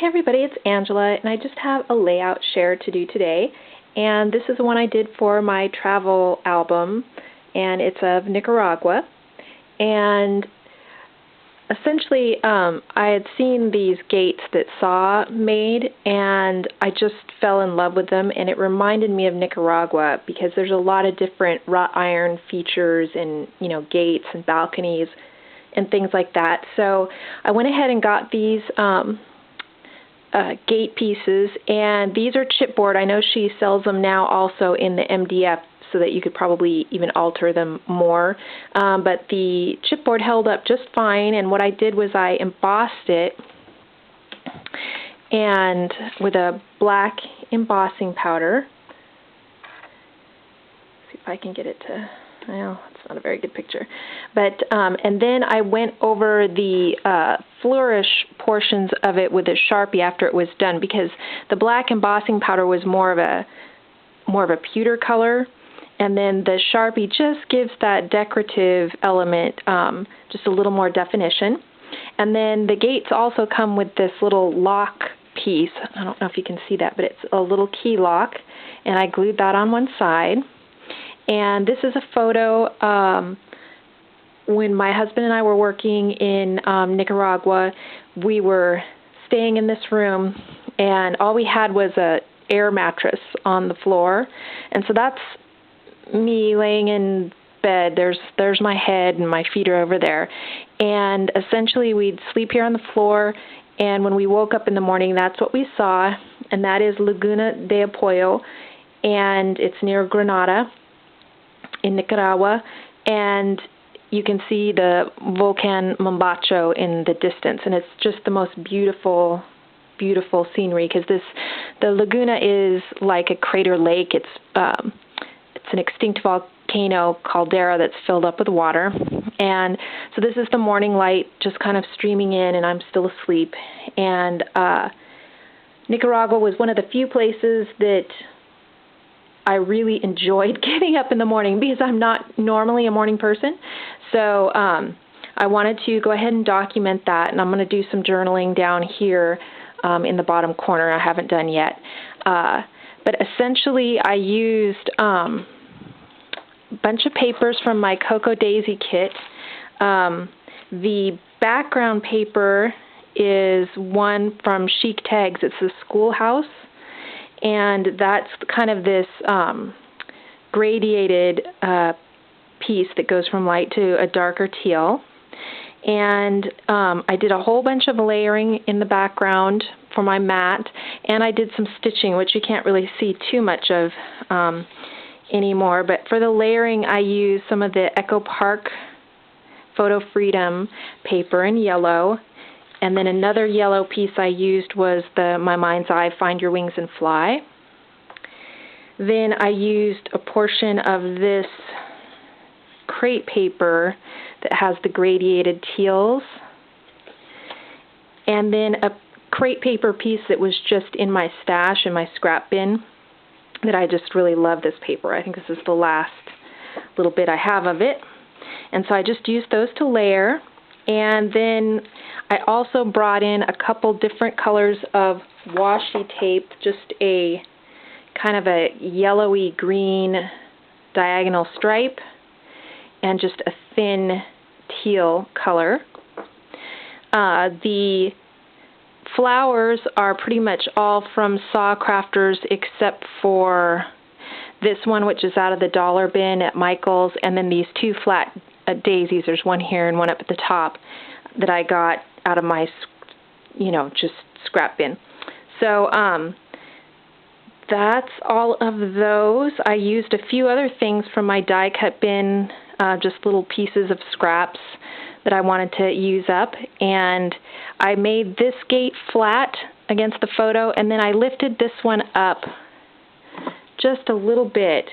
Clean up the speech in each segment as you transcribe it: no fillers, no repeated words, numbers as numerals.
Hey everybody, it's Angela, and I just have a layout share to do today. And this is the one I did for my travel album, and it's of Nicaragua. And essentially, I had seen these gates that Sa made, and I just fell in love with them, and it reminded me of Nicaragua because there's a lot of different wrought iron features and, gates and balconies and things like that. So I went ahead and got these gate pieces, and these are chipboard. I know she sells them now also in the MDF so that you could probably even alter them more, but the chipboard held up just fine, and what I did was I embossed it and with a black embossing powder. See if I can get it to, well, it's not a very good picture, but and then I went over the flourish portions of it with a Sharpie after it was done, because the black embossing powder was more of a pewter color, and then the Sharpie just gives that decorative element just a little more definition. And then the gates also come with this little lock piece. I don't know if you can see that, but it's a little key lock, and I glued that on one side. And this is a photo when my husband and I were working in Nicaragua. We were staying in this room, and all we had was a air mattress on the floor. And so that's me laying in bed. There's my head, and my feet are over there. And essentially we'd sleep here on the floor, and when we woke up in the morning, that's what we saw, and that is Laguna de Apoyo, and it's near Granada in Nicaragua, and you can see the volcan Mombacho in the distance, and it's just the most beautiful scenery, because the laguna is like a crater lake. It's an extinct volcano caldera that's filled up with water, and so this is the morning light just kind of streaming in, and I'm still asleep. And Nicaragua was one of the few places that I really enjoyed getting up in the morning, because I'm not normally a morning person. So I wanted to go ahead and document that, and I'm going to do some journaling down here in the bottom corner. I haven't done yet. But essentially I used a bunch of papers from my Cocoa Daisy kit. The background paper is one from Chic Tags. It's the Schoolhouse. And that's kind of this gradiated piece that goes from light to a darker teal. And I did a whole bunch of layering in the background for my mat, and I did some stitching, which you can't really see too much of anymore. But for the layering, I used some of the Echo Park Photo Freedom paper in yellow. And then another yellow piece I used was the My Mind's Eye Find Your Wings and Fly. Then I used a portion of this crepe paper that has the gradiated teals. And then a crepe paper piece that was just in my stash in my scrap bin that I just really love this paper. I think this is the last little bit I have of it. And so I just used those to layer. And then I also brought in a couple different colors of washi tape, just a kind of a yellowy green diagonal stripe, and just a thin teal color. The flowers are pretty much all from SaCrafter's except for this one, which is out of the dollar bin at Michael's, and then these two flat daisies. There's one here and one up at the top that I got out of my, just scrap bin. So that's all of those. I used a few other things from my die cut bin, just little pieces of scraps that I wanted to use up, and I made this gate flat against the photo, and then I lifted this one up just a little bit,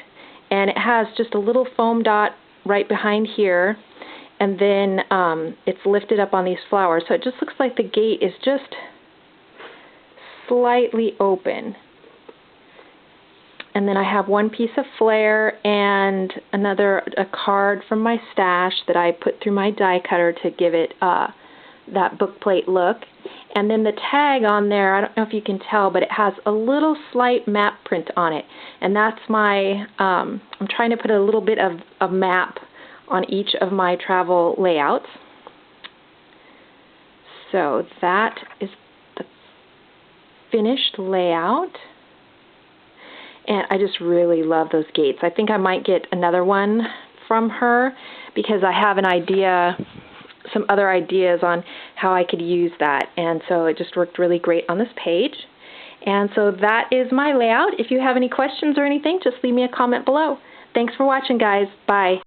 and it has just a little foam dot right behind here, and then it's lifted up on these flowers, so it just looks like the gate is just slightly open. And then I have one piece of flare and a card from my stash that I put through my die cutter to give it that book plate look. And then the tag on there, I don't know if you can tell, but it has a little slight map print on it. And that's my, I'm trying to put a little bit of a map on each of my travel layouts. So that is the finished layout. And I just really love those gates. I think I might get another one from her because I have an idea, some other ideas on how I could use that. And so it just worked really great on this page. And so that is my layout. If you have any questions or anything, just leave me a comment below. Thanks for watching, guys. Bye.